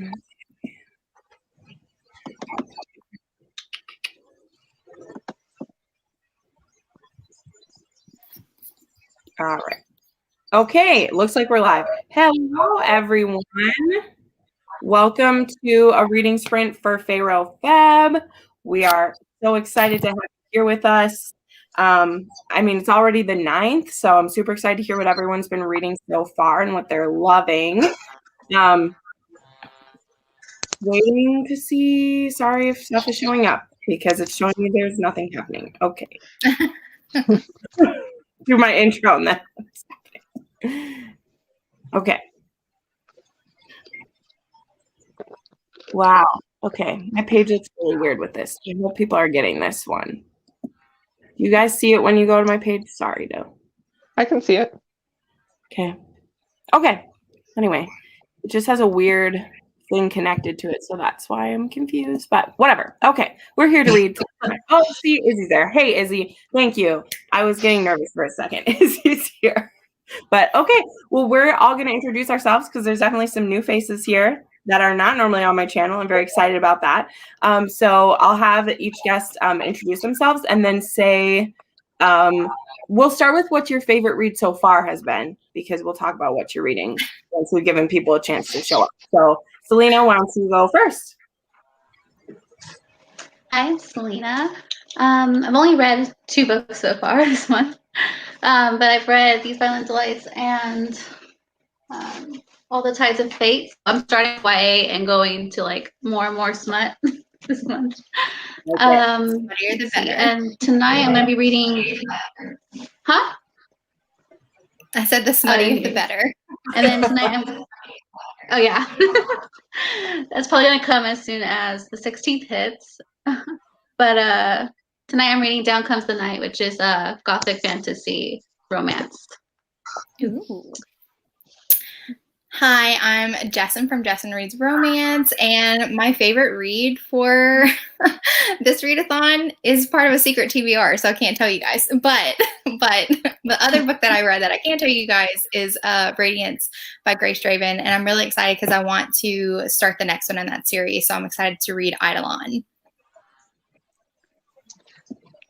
All right. Okay, looks like we're live. Hello, everyone. Welcome to a reading sprint for FaRoFeb. We are so excited to have you here with us. I mean, it's already the 9th, so I'm super excited to hear what everyone's been reading so far and what they're loving. Waiting to see, sorry if stuff is showing up because it's showing me there's nothing happening. Okay. Do my intro and then. Okay. Wow. Okay. My page looks really weird with this. I hope people are getting this one. You guys see it when you go to my page? Sorry, though. I can see it. Okay. Okay. Anyway, it just has a weird thing connected to it, so that's why I'm confused. But whatever. Okay. We're here to read. Oh, see, Izzy's there. Hey, Izzy. Thank you. I was getting nervous for a second. Izzy's here. But okay. Well, we're all going to introduce ourselves because there's definitely some new faces here that are not normally on my channel. I'm very excited about that. So I'll have each guest introduce themselves and then say, we'll start with what your favorite read so far has been, because we'll talk about what you're reading once we've given people a chance to show up. So Selena, why don't you go first? Hi, I'm Selena. I've only read 2 books so far this month, but I've read These Violent Delights and All the Tides of Fate. I'm starting YA and going to like more and more smut this month. Okay. Smuttier the better. And tonight I'm going to be reading. Huh? I said the smuttier the better. And then tonight oh yeah, that's probably going to come as soon as the 16th hits. But tonight I'm reading Down Comes the Night, which is a gothic fantasy romance. Ooh. Hi, I'm Jessin from Jessin Reads Romance, and my favorite read for this readathon is part of a secret TBR, so I can't tell you guys. But the other book that I read that I can tell you guys is Radiance by Grace Draven, and I'm really excited because I want to start the next one in that series, so I'm excited to read Eidolon.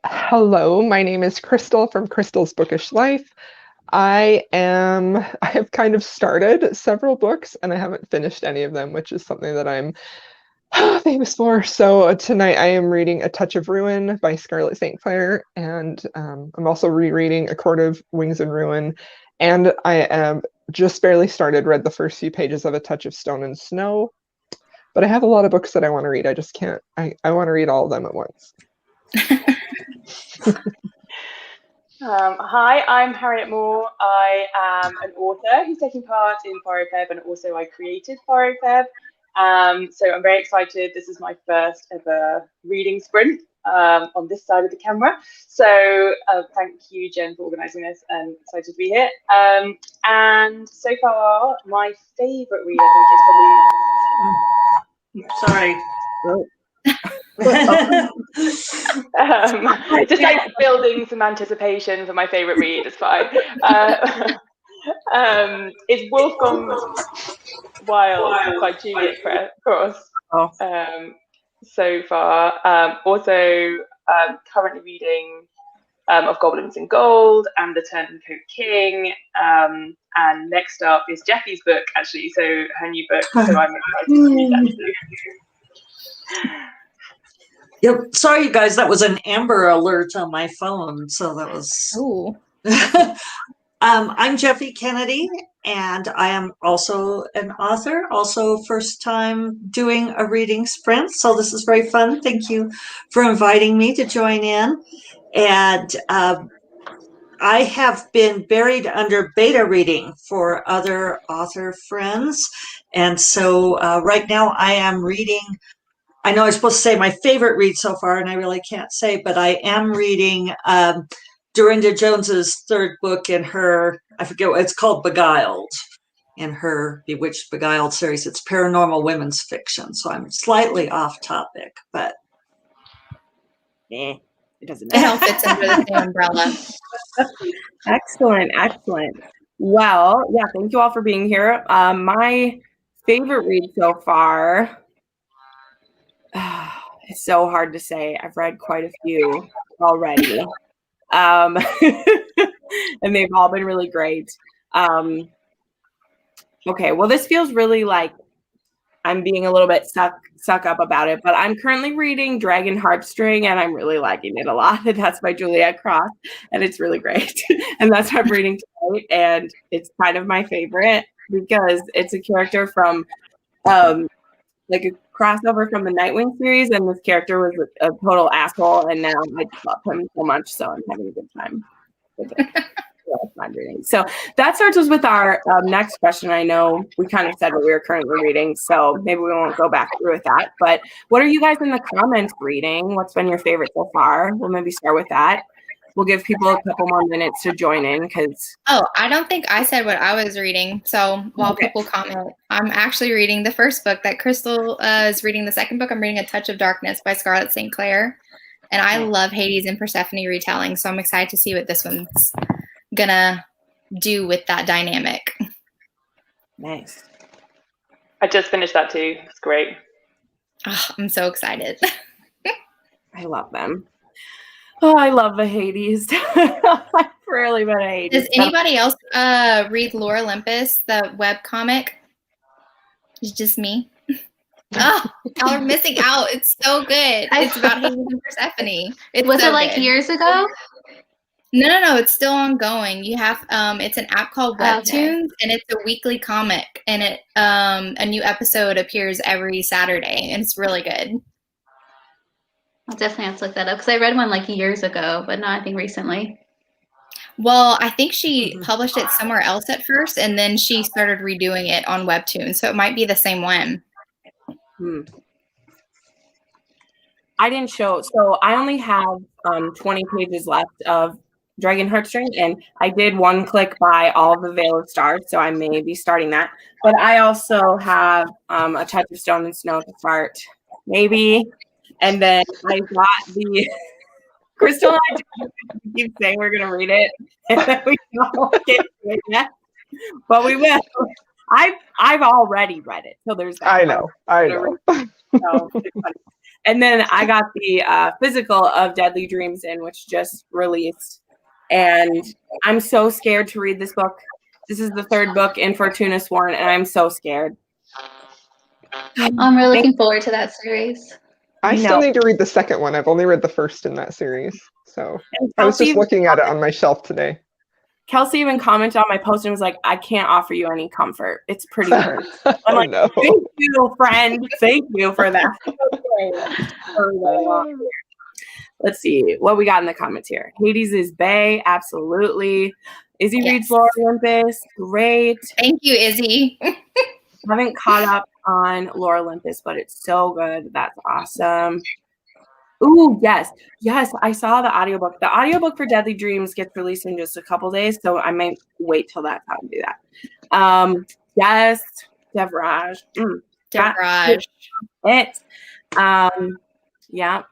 Hello, my name is Crystal from Crystal's Bookish Life. I have kind of started several books and I haven't finished any of them, which is something that I'm famous for. So tonight I am reading A Touch of Ruin by Scarlett St. Clair, and I'm also rereading A Court of Wings and Ruin, and I am just barely read the first few pages of A Touch of Stone and Snow, but I have a lot of books that I want to read. I just can't, I want to read all of them at once. Hi, I'm Harriet Moore. I am an author who's taking part in FaRoFeb, and also I created FaRoFeb. So I'm very excited. This is my first ever reading sprint on this side of the camera. So thank you, Jen, for organising this, and excited to be here. And so far, my favourite read, I think, is probably... Sorry. Just like building some anticipation for my favorite read is fine. It's Wolfgang's Wild by Juliet Cross. So far, also currently reading Of Goblins and Gold and The Turncoat King, and next up is Jeffy's book, actually, so her new book, so I'm excited to read that too. Yep. Sorry, you guys. That was an Amber Alert on my phone, so that was. Ooh. I'm Jeffy Kennedy, and I am also an author. Also, first time doing a reading sprint, so this is very fun. Thank you for inviting me to join in. And I have been buried under beta reading for other author friends, and so right now I am reading. I know I'm supposed to say my favorite read so far, and I really can't say, but I am reading Dorinda Jones's 3rd book in her, I forget what it's called, Beguiled, in her Bewitched Beguiled series. It's paranormal women's fiction, so I'm slightly off topic, but it doesn't matter. It all fits under the same umbrella. Excellent, excellent. Well, yeah, thank you all for being here. My favorite read so far. It's so hard to say. I've read quite a few already. And they've all been really great. Okay, well, this feels really like I'm being a little bit stuck up about it, but I'm currently reading Dragon Heartstring, and I'm really liking it a lot. And that's by Juliette Cross, and it's really great. And that's what I'm reading tonight, and it's kind of my favorite because it's a character from like a crossover from the Nightwing series, and this character was a total asshole, and now I just love him so much, so I'm having a good time with it. So that starts us with our next question. I know we kind of said what we were currently reading, so maybe we won't go back through with that. But what are you guys in the comments reading? What's been your favorite so far? We'll maybe start with that. We'll give people a couple more minutes to join in because. Oh, I don't think I said what I was reading. So while people comment, I'm actually reading the first book that Crystal is reading. The second book, I'm reading A Touch of Darkness by Scarlett St. Clair. And I love Hades and Persephone retelling, so I'm excited to see what this one's gonna do with that dynamic. Nice. I just finished that too. It's great. Oh, I'm so excited. I love them. Oh, I love the Hades. I've really been a Hades. Does anybody else read Lore Olympus, the web comic? It's just me. Oh, y'all are missing out. It's so good. It's about Hades and Persephone. Was it like years ago? No. It's still ongoing. You have it's an app called Webtoons, and it's a weekly comic, and it a new episode appears every Saturday, and it's really good. I'll definitely have to look that up because I read one like years ago, but not I think recently. Well, I think she published it somewhere else at first, and then she started redoing it on Webtoons, so it might be the same one. I didn't show, so I only have 20 pages left of Dragon Heartstring, and I did one click by All of the Veil of Stars, so I may be starting that. But I also have A Touch of Stone and Snow to start, maybe. And then I got the Crystal and I keep saying we're gonna read it, and then we don't get to it yet, but we will. I've already read it, so there's that. I know. So, and then I got the physical of Deadly Dreams in, which just released, and I'm so scared to read this book. This is the third book in Fortuna Sworn, and I'm so scared. I'm really looking forward to that series. I still need to read the second one. I've only read the first in that series. So I was just looking at it on my shelf today. Kelsey even commented on my post and was like, I can't offer you any comfort. It's pretty hard. I'm like, no. Thank you, friend. Thank you for that. Let's see what we got in the comments here. Hades is bae. Absolutely. Izzy reads Lore Olympus. Great. Thank you, Izzy. Haven't caught up on Lore Olympus, but it's so good. That's awesome. Ooh, yes. I saw the audiobook. The audiobook for Deadly Dreams gets released in just a couple days, so I might wait till that time to do that. Yes, Devraj. Devraj. Yeah,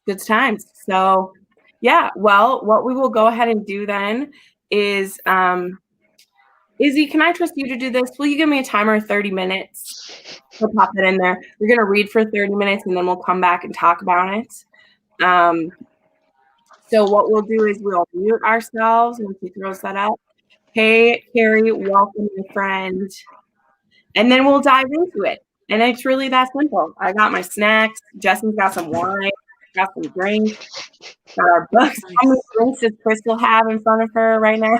good times. So, yeah. Well, what we will go ahead and do then is, Izzy, can I trust you to do this? Will you give me a timer of 30 minutes? We'll pop it in there. We're going to read for 30 minutes, and then we'll come back and talk about it. So what we'll do is we'll mute ourselves when she throws that up. Hey, Carrie, welcome, my friend. And then we'll dive into it. And it's really that simple. I got my snacks. Justin's got some wine. Got some drinks. Got our books. How many drinks does Crystal have in front of her right now?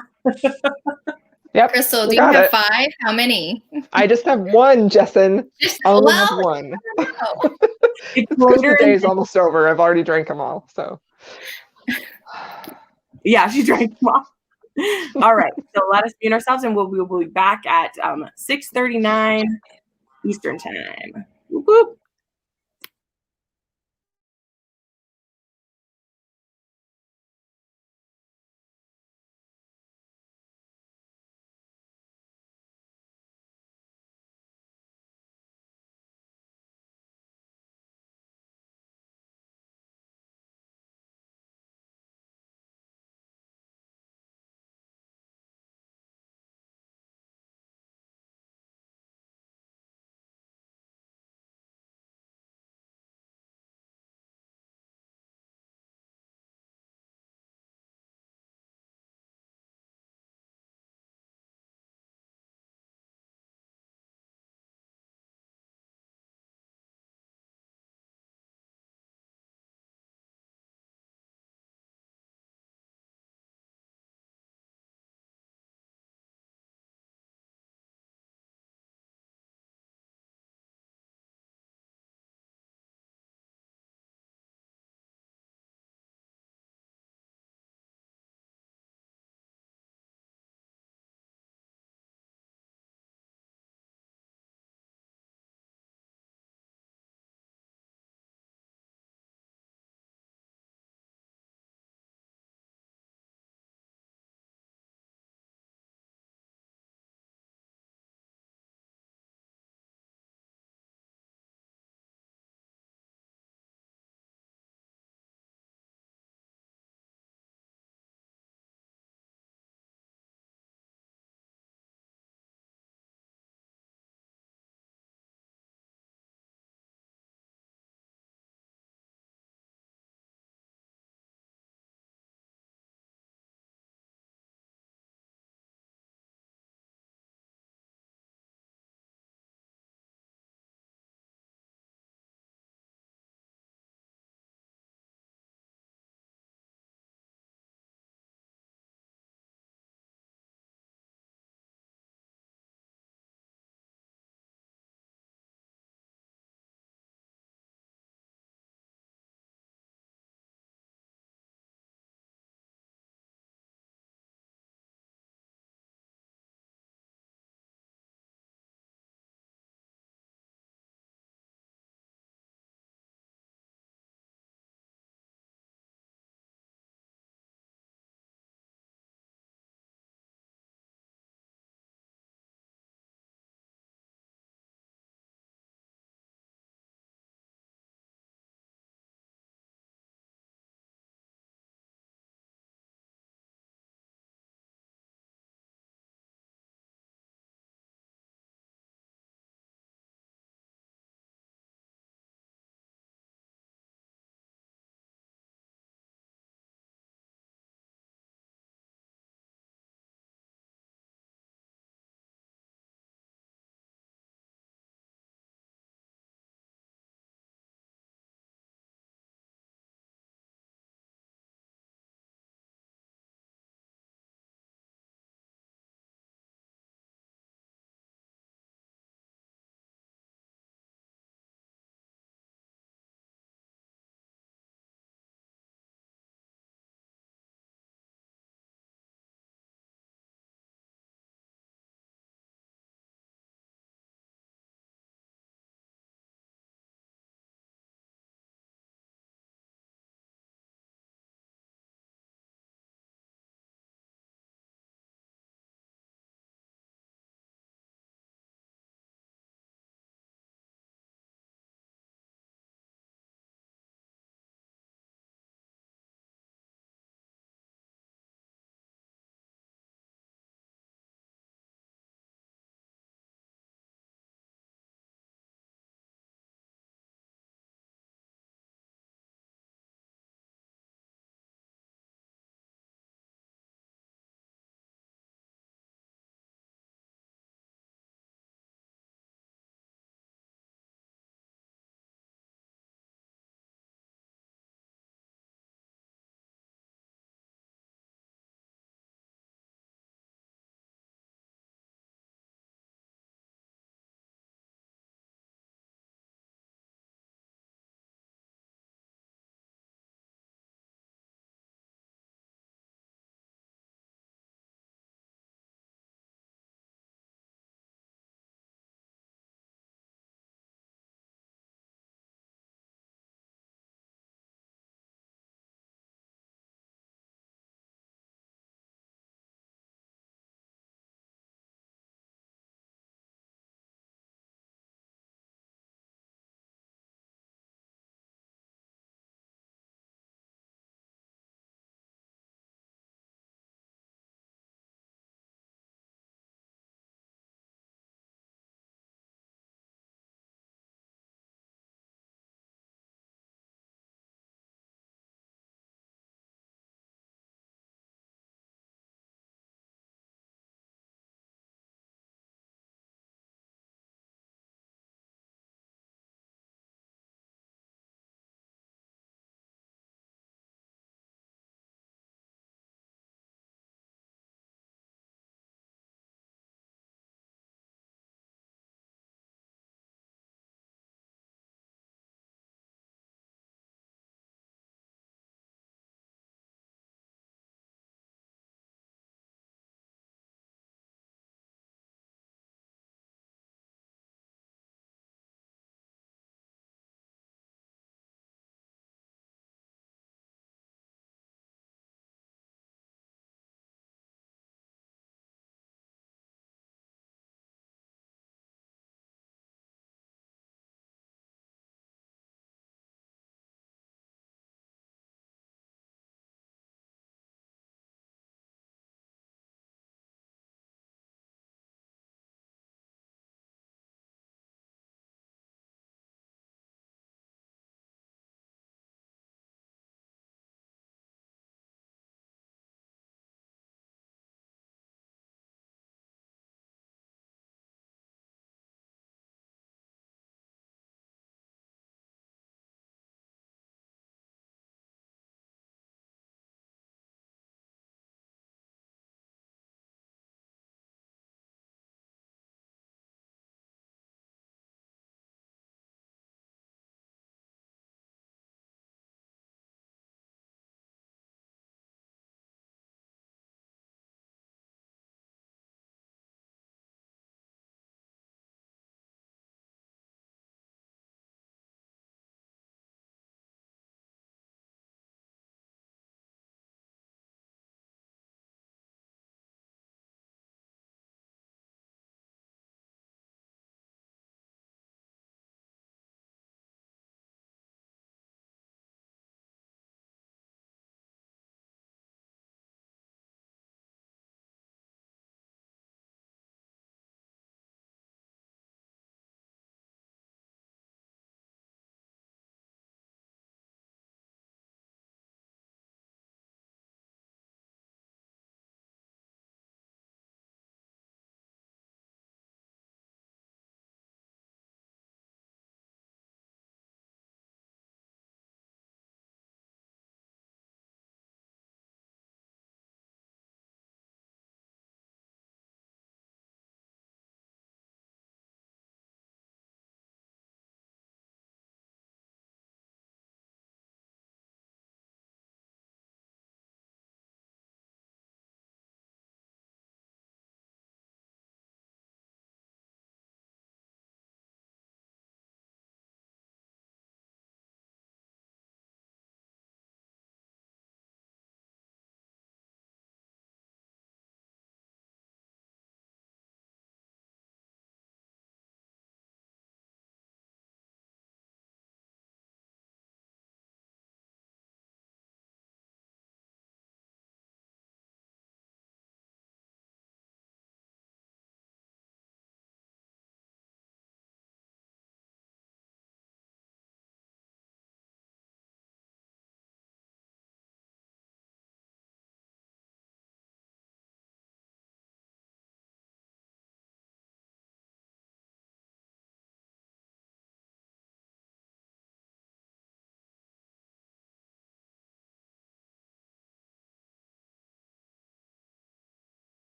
Yep. Crystal, do you have 5? How many? I just have one, Jessen. I only have one. The day is almost over. I've already drank them all. So. Yeah, she drank them all. All right. So let us mute ourselves, and we'll be back at 6:39 Eastern time. Whoop, whoop.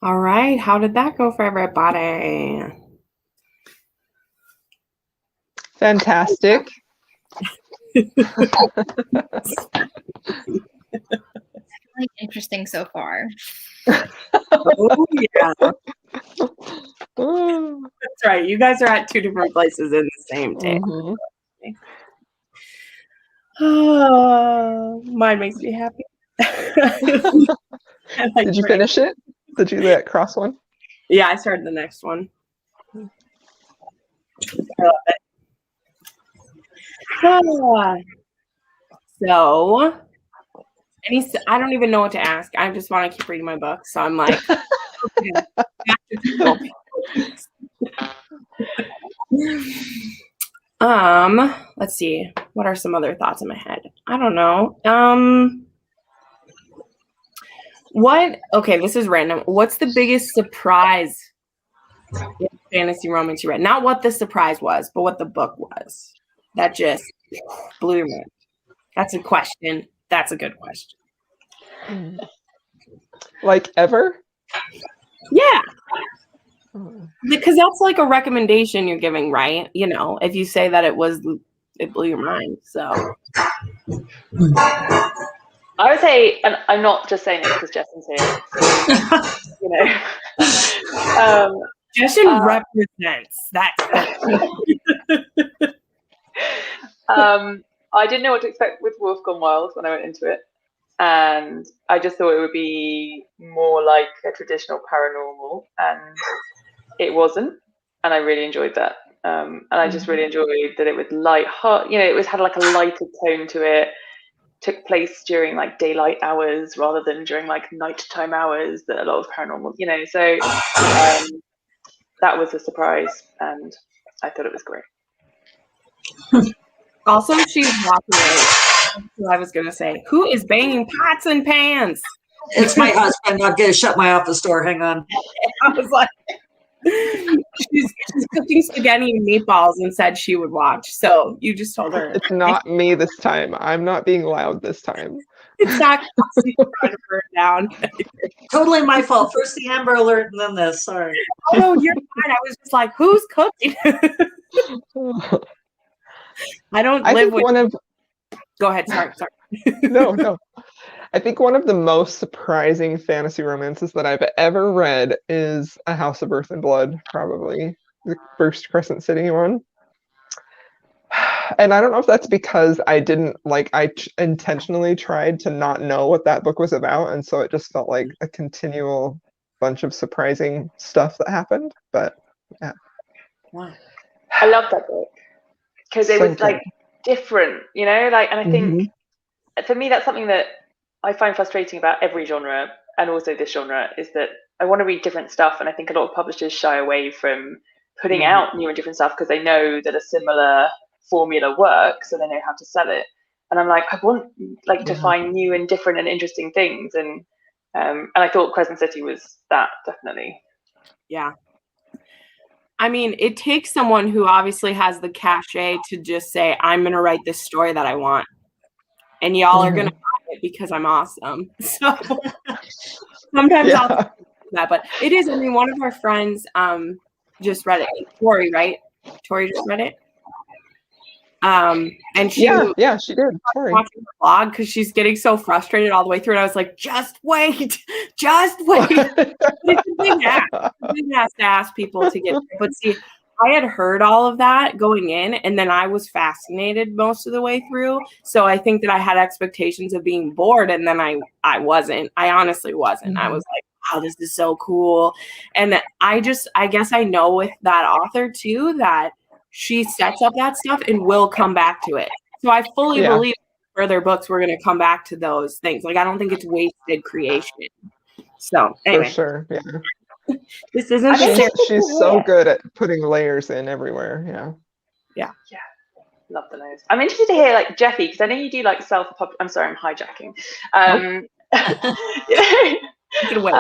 All right. How did that go for everybody? Fantastic. Really interesting so far. Oh, yeah. Oh. That's right. You guys are at two different places in the same tale. Mhm. Mine makes me happy. Did you finish it? Did you do that cross one? Yeah, I started the next one. I love it. So, I don't even know what to ask. I just want to keep reading my book. So I'm like, okay, back to people. Let's see. What are some other thoughts in my head? I don't know. Okay, this is random. What's the biggest surprise in fantasy romance you read? Not what the surprise was, but what the book was. That just blew your mind. That's a question. That's a good question. Like ever? Yeah. Because that's like a recommendation you're giving, right? You know, if you say that it blew your mind. So I would say, and I'm not just saying this because Justin's here, you know. Justin represents that. I didn't know what to expect with Wolf Gone Wild when I went into it, and I just thought it would be more like a traditional paranormal, and it wasn't, and I really enjoyed that. And I just really enjoyed that it was light-hearted. You know, it had like a lighter tone to it. Took place during like daylight hours rather than during like nighttime hours that a lot of paranormal, you know. So that was a surprise, and I thought it was great. Also, she's walking away. That's what I was gonna say. Who is banging pots and pans? It's my husband. I'm going to shut my office door. Hang on. I was like, she's cooking spaghetti and meatballs and said she would watch. So you just told her. It's not me this time. I'm not being loud this time. It's not trying to burn down. Totally my fault. First the Amber Alert and then this. Sorry. Oh no, you're fine. I was just like, who's cooking? I don't I live think with. one of. Go ahead. Sorry. No. I think one of the most surprising fantasy romances that I've ever read is A House of Earth and Blood, probably the first Crescent City one. And I don't know if that's because I intentionally tried to not know what that book was about, and so it just felt like a continual bunch of surprising stuff that happened. But yeah, Wow. I love that book because it So was good. like different, you know, like, and I think for me that's something that I find frustrating about every genre, and also this genre, is that I want to read different stuff, and I think a lot of publishers shy away from putting out new and different stuff because they know that a similar formula works, so they know how to sell it. And I'm like, I want like to find new and different and interesting things, and I thought Crescent City was that, definitely. Yeah. I mean, it takes someone who obviously has the cachet to just say, I'm going to write this story that I want. And y'all are going to buy it because I'm awesome. So sometimes I'll do that. But it is, I mean, one of our friends just read it. Tori, right? Tori just read it. And she she did. Tori. watching the blog because she's getting so frustrated all the way through. And I was like, just wait. It's a big ask. A big ask to ask people to get there. But see, I had heard all of that going in, and then I was fascinated most of the way through. So I think that I had expectations of being bored, and then I wasn't. I honestly wasn't. I was like, wow, this is so cool. And I guess I know with that author too that she sets up that stuff and will come back to it. So I fully believe further books we're going to come back to those things. Like, I don't think it's wasted creation. So anyway. For sure, yeah. This isn't she's so good at putting layers in everywhere. Yeah. Love the layers. I'm interested to hear like Jeffy, because I know you do like I'm sorry, I'm hijacking. Take it away.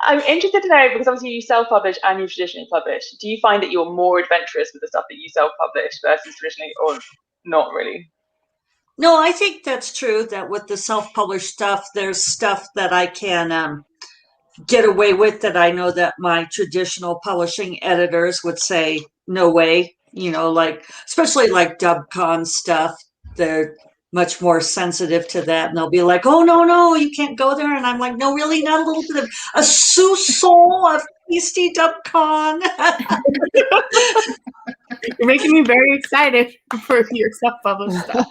I'm interested to know, because obviously you self-publish and you traditionally publish. Do you find that you're more adventurous with the stuff that you self-publish versus traditionally, or not really? No, I think that's true, that with the self-published stuff, there's stuff that I can get away with that I know that my traditional publishing editors would say, no way, like, especially like DubCon stuff, they're much more sensitive to that. And they'll be like, oh, no, you can't go there. And I'm like, no, really, not a little bit of a sousson of tasty DubCon. You're making me very excited for your self-published stuff.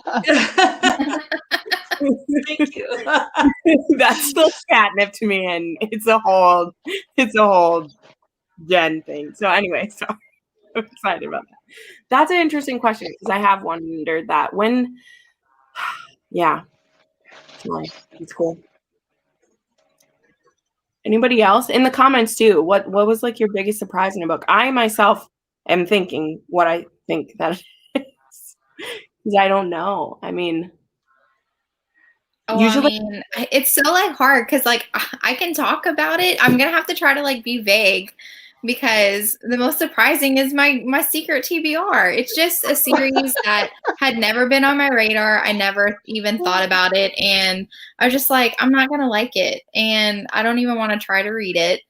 Thank you. That's still catnip to me, and it's a whole Jenn thing. So anyway, so I'm excited about that. That's an interesting question because I have wondered that when, yeah, it's cool. Anybody else in the comments too? What was like your biggest surprise in a book? I myself am thinking what I think that it is because I don't know. I mean. Usually, it's so like hard because like I can talk about it. I'm gonna have to try to like be vague because the most surprising is my secret TBR. It's just a series that had never been on my radar. I never even thought about it, and I was just like, I'm not gonna like it, and I don't even want to try to read it.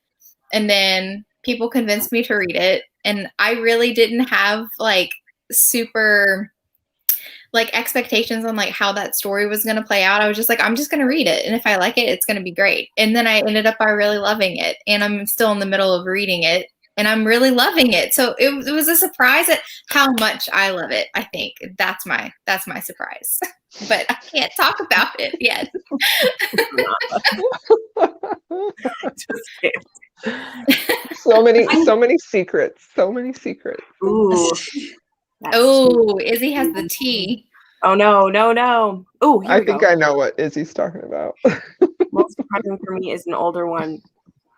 And then people convinced me to read it, and I really didn't have like super like expectations on like how that story was going to play out. I was just like, I'm just going to read it. And if I like it, it's going to be great. And then I ended up by really loving it. And I'm still in the middle of reading it and I'm really loving it. So it was a surprise at how much I love it. I think that's my surprise, but I can't talk about it yet. So many secrets. Ooh. Oh, Izzy has the tea. Oh no. Oh, I think I know what Izzy's talking about. Most surprising for me is an older one,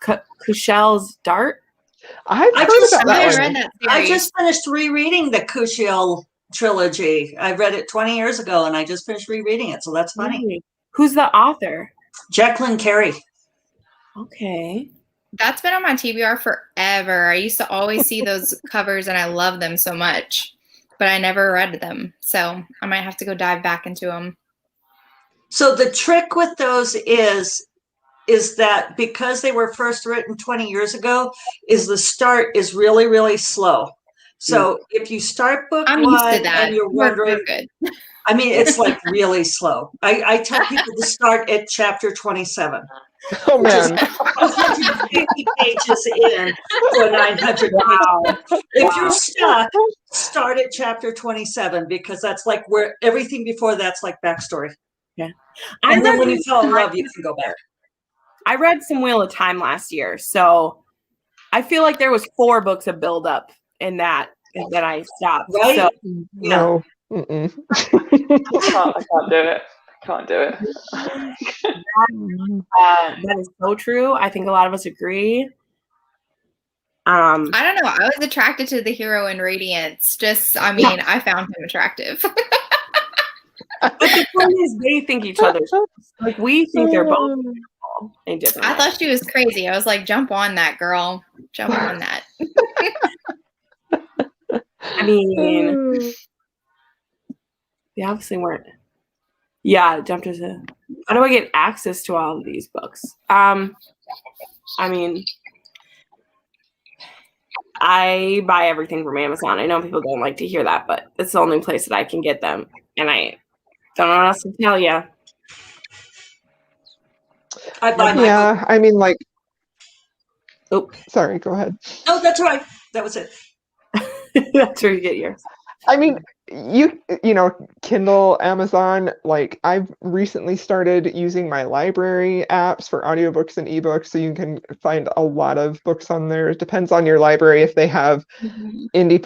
Kushel's Dart. I just finished rereading the Kushiel trilogy. I read it 20 years ago, and I just finished rereading it, so that's funny. Really? Who's the author? Jacqueline Carey. Okay. That's been on my TBR forever. I used to always see those covers, and I love them so much, but I never read them, so I might have to go dive back into them. So the trick with those is that because they were first written 20 years ago, is the start is really, really slow. So if you start book I'm one used to that. and you're wondering, we're good. I mean, it's like really slow. I tell people to start at chapter 27. Oh man. 150 pages in to a 900 page. If you're stuck, start at chapter 27 because that's like where everything before that's like backstory. Yeah. And then when you fall in love, you can go back. I read some Wheel of Time last year, so I feel like there was 4 books of build up in that I stopped. Right? So, No. I can't do it. that is so true. I think a lot of us agree. I don't know. I was attracted to the hero in Radiance. I found him attractive. But the point is, they think each other's like we think they're both in different. I thought she was crazy. I was like, jump on that, girl. Jump on that. I mean, they obviously weren't. Yeah, jumped into. How do I get access to all of these books? I mean, I buy everything from Amazon. I know people don't like to hear that, but it's the only place that I can get them, and I don't know what else to tell you. I mean, like. Oh, sorry. Go ahead. No, that's right. That was it. That's where you get yours. I mean, you know, Kindle, Amazon, like I've recently started using my library apps for audiobooks and ebooks, so you can find a lot of books on there. It depends on your library if they have indie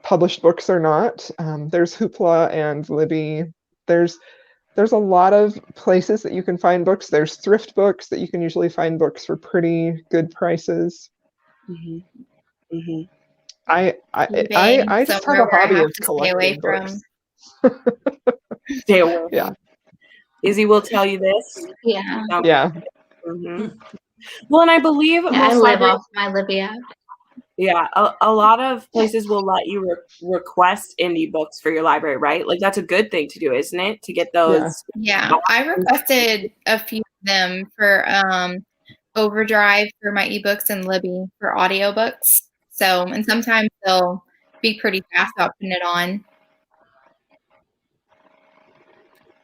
published books or not. There's Hoopla and Libby. There's a lot of places that you can find books. There's thrift books that you can usually find books for pretty good prices. I just have a hobby of collecting books. Stay away. Yeah. Izzy will tell you this. Yeah. Yeah. Well, and I believe I live off my Libby app. Yeah, a lot of places will let you request indie books for your library, right? Like that's a good thing to do, isn't it? To get those. Yeah, I requested a few of them for overdrive for my ebooks and Libby for audiobooks. So, and sometimes they'll be pretty fast about putting it on.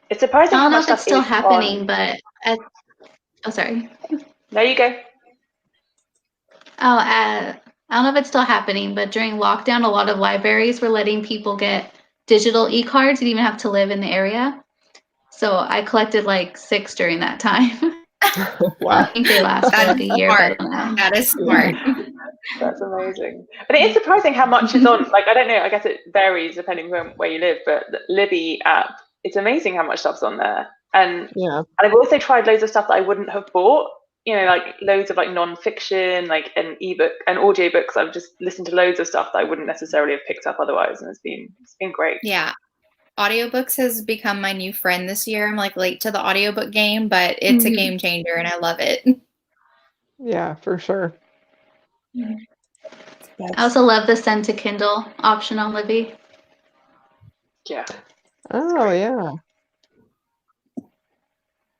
It's surprising I how don't know much if it's stuff still is happening, on. but oh, sorry. There you go. I don't know if it's still happening, but during lockdown, a lot of libraries were letting people get digital e-cards. You didn't even have to live in the area. So I collected like 6 during that time. Wow. I think they lasted That's like a year. smart. But I don't know. That is smart. That's amazing. But it is surprising how much is on. Like, I don't know, I guess it varies depending on where you live, but the Libby app, it's amazing how much stuff's on there. And I've also tried loads of stuff that I wouldn't have bought, you know, like loads of like non-fiction, like an ebook and audiobooks. I've just listened to loads of stuff that I wouldn't necessarily have picked up otherwise, and it's been great. Yeah. Audiobooks has become my new friend this year. I'm like late to the audiobook game, but it's a game changer and I love it. Yeah, for sure. I also love the send to Kindle option on Libby. Yeah. Oh, yeah.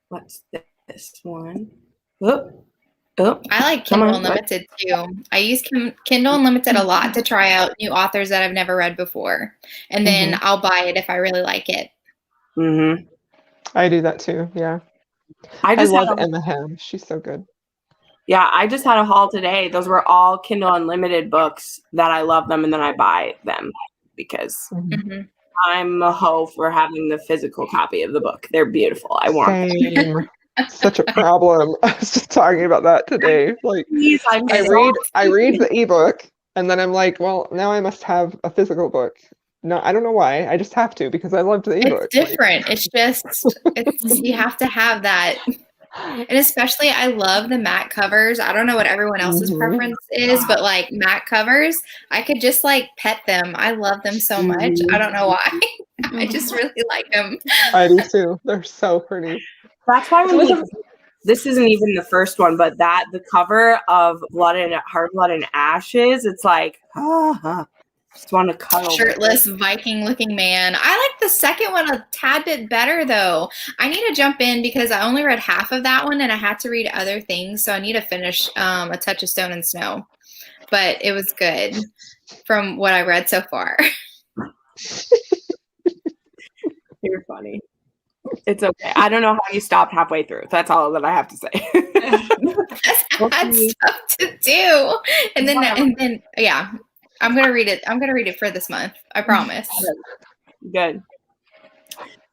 What's this one? Oh, I like Kindle Unlimited too. I use Kindle Unlimited a lot to try out new authors that I've never read before. And then I'll buy it if I really like it. Mm-hmm. I do that too, yeah. I love Emma Ham. She's so good. Yeah, I just had a haul today. Those were all Kindle Unlimited books that I love them, and then I buy them because I'm a hoe for having the physical copy of the book. They're beautiful. I want them. Such a problem. I was just talking about that today. Like, Please, I read the ebook, and then I'm like, well, now I must have a physical book. No, I don't know why. I just have to because I loved the ebook. It's different. Like, it's you have to have that. And especially, I love the matte covers. I don't know what everyone else's preference is, but like matte covers, I could just like pet them. I love them so much. I don't know why. I just really like them. I do too. They're so pretty. That's why this isn't even the first one, but the cover of Hard Blood and Ashes, it's like, just want to cuddle. Shirtless Viking-looking man. I like the second one a tad bit better, though. I need to jump in because I only read half of that one, and I had to read other things, so I need to finish A Touch of Stone and Snow. But it was good from what I read so far. You're funny. It's okay. I don't know how you stopped halfway through. That's all that I have to say. That's tough to do. And then, yeah. I'm gonna read it. I'm gonna read it for this month. I promise. Good.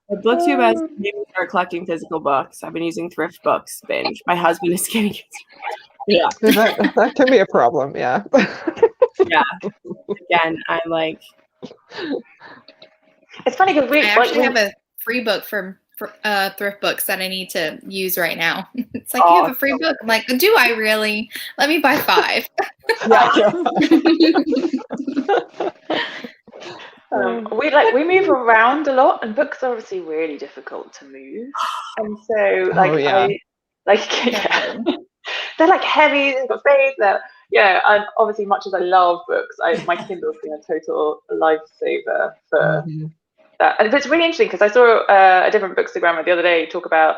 The Booktube has made me start collecting physical books. I've been using Thrift Books binge. My husband is getting it. Yeah, that can be a problem. Yeah. Yeah. Again, I like. It's funny because I actually have a free book from Thrift Books that I need to use right now. It's like, you have a free book. I'm like, do I really? Let me buy 5. We move around a lot, and books are obviously really difficult to move. And so, they're like heavy. They've got space. And obviously, much as I love books, my Kindle's been a total lifesaver for. And it's really interesting because I saw a different bookstagrammer the other day talk about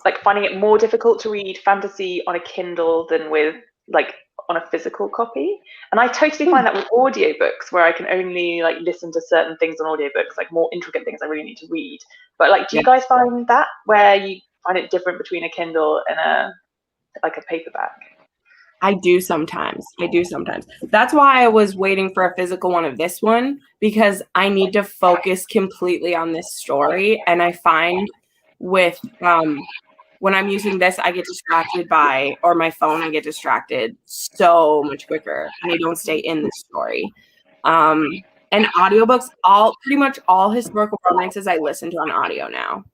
like finding it more difficult to read fantasy on a Kindle than with like on a physical copy. And I totally find that with audiobooks, where I can only like listen to certain things on audiobooks, like more intricate things I really need to read. But like, do you guys find that where you find it different between a Kindle and a paperback? I do sometimes. That's why I was waiting for a physical one of this one, because I need to focus completely on this story. And I find with when I'm using this, I get distracted or my phone, I get distracted so much quicker, and I don't stay in the story. And audiobooks, pretty much all historical romances I listen to on audio now,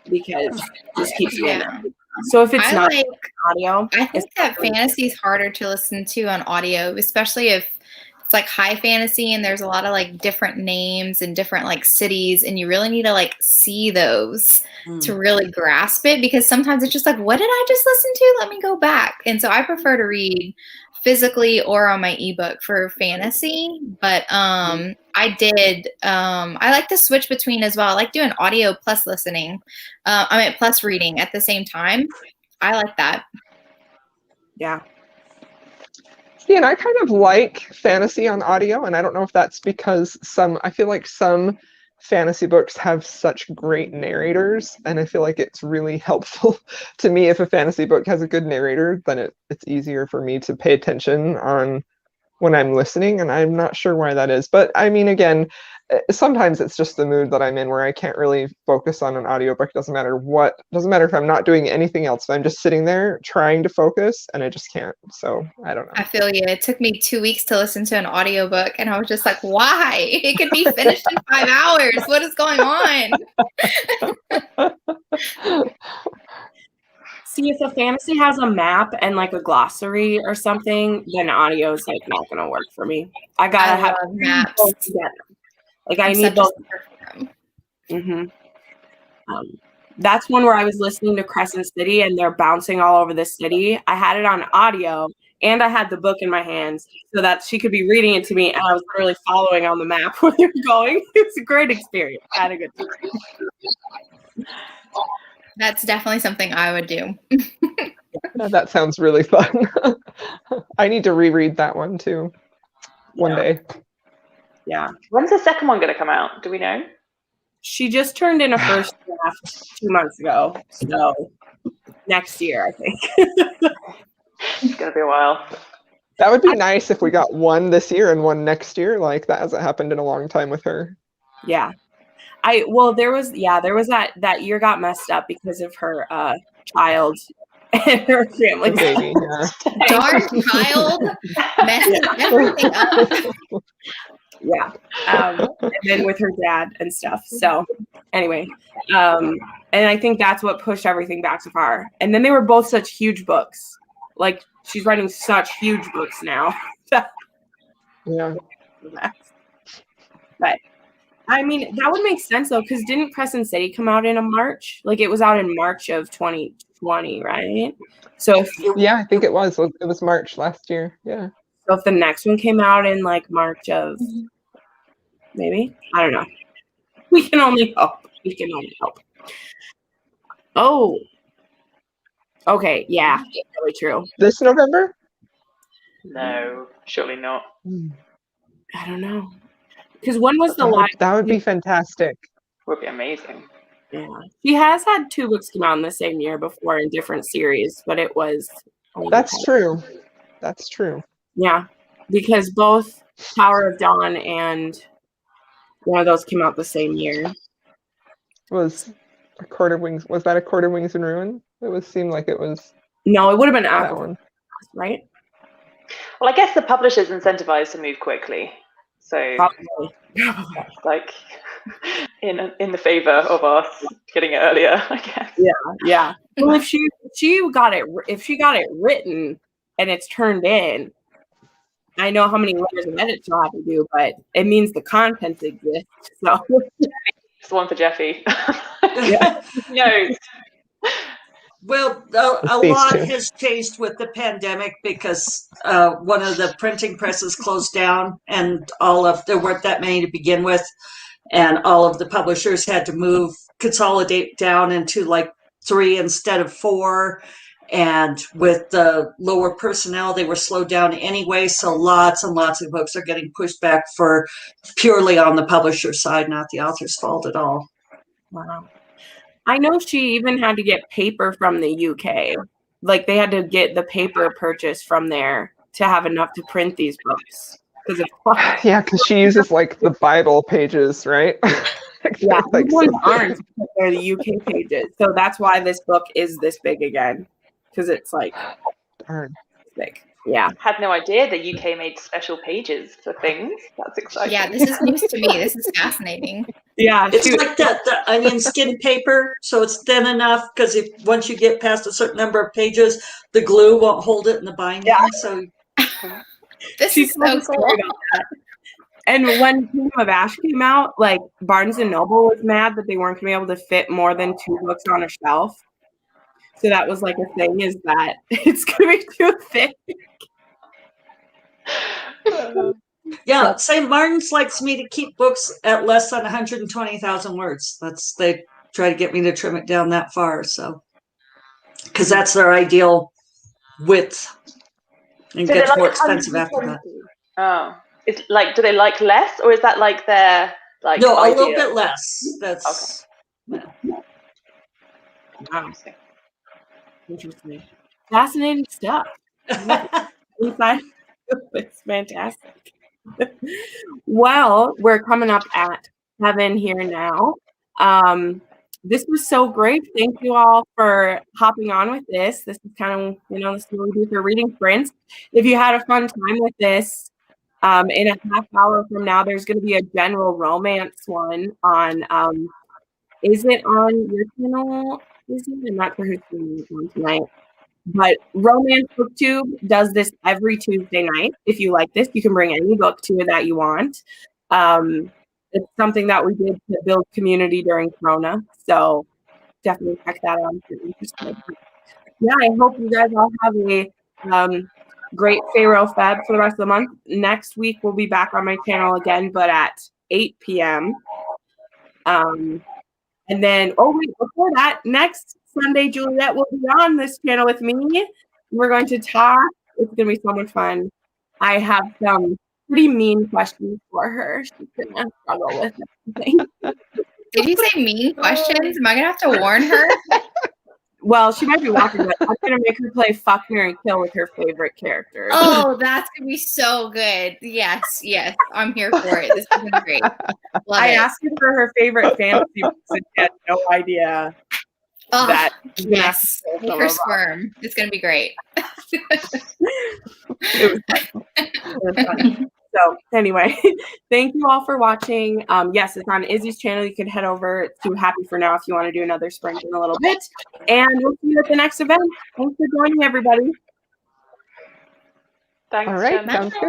because it just keeps me in there. So if it's not audio, I think that fantasy is harder to listen to on audio, especially if it's like high fantasy and there's a lot of like different names and different like cities, and you really need to like see those to really grasp it, because sometimes it's just like, what did I just listen to? Let me go back. And so I prefer to read physically or on my ebook for fantasy. But I like to switch between as well. I like doing audio plus listening. Plus reading at the same time. I like that. Yeah. See, and I kind of like fantasy on audio, and I don't know if that's because I feel like some fantasy books have such great narrators, and I feel like it's really helpful to me if a fantasy book has a good narrator, then it's easier for me to pay attention on when I'm listening, and I'm not sure why that is. But I mean, again, sometimes it's just the mood that I'm in where I can't really focus on an audiobook. It doesn't matter if I'm not doing anything else. If I'm just sitting there trying to focus and I just can't. So I don't know. I feel you. It took me 2 weeks to listen to an audiobook, and I was just like, why? It could be finished in 5 hours. What is going on? See, if a fantasy has a map and like a glossary or something, then audio is like not gonna work for me. I gotta have maps both together. Like I need both. That's one where I was listening to Crescent City and they're bouncing all over the city. I had it on audio and I had the book in my hands so that she could be reading it to me, and I was literally following on the map where they were going. It's a great experience. I had a good time. That's definitely something I would do. That sounds really fun. I need to reread that one too one day. Yeah. When's the second one going to come out? Do we know? She just turned in a first draft 2 months ago. So next year, I think. It's going to be a while. That would be nice if we got one this year and one next year. Like that hasn't happened in a long time with her. Yeah. There was that year got messed up because of her child and her family. Baby, yeah. Darn child messed everything up. Yeah. And then with her dad and stuff. So anyway, and I think that's what pushed everything back so far. And then they were both such huge books. Like she's writing such huge books now. Yeah. But I mean, that would make sense though, because didn't Crescent City come out in a March? Like it was out in March of 2020, right? So yeah, I think it was. It was March last year. Yeah. So if the next one came out in like March of maybe, I don't know. We can only hope. Oh. Okay, yeah, really true. This November? No, surely not. I don't know. Because when was the live? That would be fantastic. Would be amazing. Yeah. She has had 2 books come out in the same year before in different series, but it was. That's true. That's true. Yeah, because both Tower of Dawn and one of those came out the same year. Was A Court of Wings? Was that A Court of Wings and Ruin? Seemed like it was. No, it would have been that one, right? Well, I guess the publisher's incentivized to move quickly, so Probably. like in the favor of us getting it earlier, I guess. Yeah. Well, if she got it written and it's turned in, I know how many layers of edits she'll have to do, but it means the content exists. So it's one for Jeffy. Yeah. No. Well, a lot has changed with the pandemic because one of the printing presses closed down, and there weren't that many to begin with, and all of the publishers had to consolidate down into like 3 instead of 4. And with the lower personnel, they were slowed down anyway. So lots and lots of books are getting pushed back for purely on the publisher side, not the author's fault at all. Wow. I know she even had to get paper from the UK. Like they had to get the paper purchased from there to have enough to print these books. Yeah, because she uses like the Bible pages, right? Yeah, like these ones aren't. They're the UK pages. So that's why this book is this big again. Because it's like darn big. Yeah. Had no idea the UK made special pages for things. That's exciting. Yeah, this is news to me. This is fascinating. Yeah. It's like the onion skin paper, so it's thin enough because once you get past a certain number of pages, the glue won't hold it in the binding. Yeah. So this is so cool. And when Kingdom of Ash came out, like Barnes and Noble was mad that they weren't going to be able to fit more than 2 books on a shelf. So that was like a thing, is that it's going to be too thick. Yeah, St. Martin's likes me to keep books at less than 120,000 words. They try to get me to trim it down that far. So because that's their ideal width. And So gets they're more like expensive after that. 120. Oh, it's like, do they like less, or is that like their like? No, a little idea? bit less. That's Wow. Interesting. Interesting. Fascinating stuff. Inside, it's fantastic. Well, we're coming up at 7 here now. This was so great. Thank you all for hopping on with this. This is kind of, this is what we do for reading sprints. If you had a fun time with this, in a half hour from now, there's going to be a general romance one on, is it on your channel? I'm not sure who's doing it on tonight. But Romance Booktube does this every Tuesday night. If you like this, you can bring any book to it that you want. It's something that we did to build community during Corona. So definitely check that out if you're interested. Yeah, I hope you guys all have a great FaRoFeb for the rest of the month. Next week, we'll be back on my channel again, but at 8 p.m. And then, before that, next Sunday, Juliet will be on this channel with me. We're going to talk. It's going to be so much fun. I have some pretty mean questions for her. She's going to struggle with everything. Did you say mean questions? Am I going to have to warn her? Well, she might be watching, but I'm going to make her play Fuck, Marry, Kill with her favorite characters. Oh, that's going to be so good. Yes. I'm here for it. This is great. I asked her for her favorite fantasy books, and she had no idea that. Yes. Make her squirm. It's going to be great. It was fun. So anyway, thank you all for watching. Yes, it's on Izzy's channel. You can head over to Happy for Now if you want to do another sprint in a little bit. And we'll see you at the next event. Thanks for joining, everybody. Thanks, All right, Jenn. sounds good.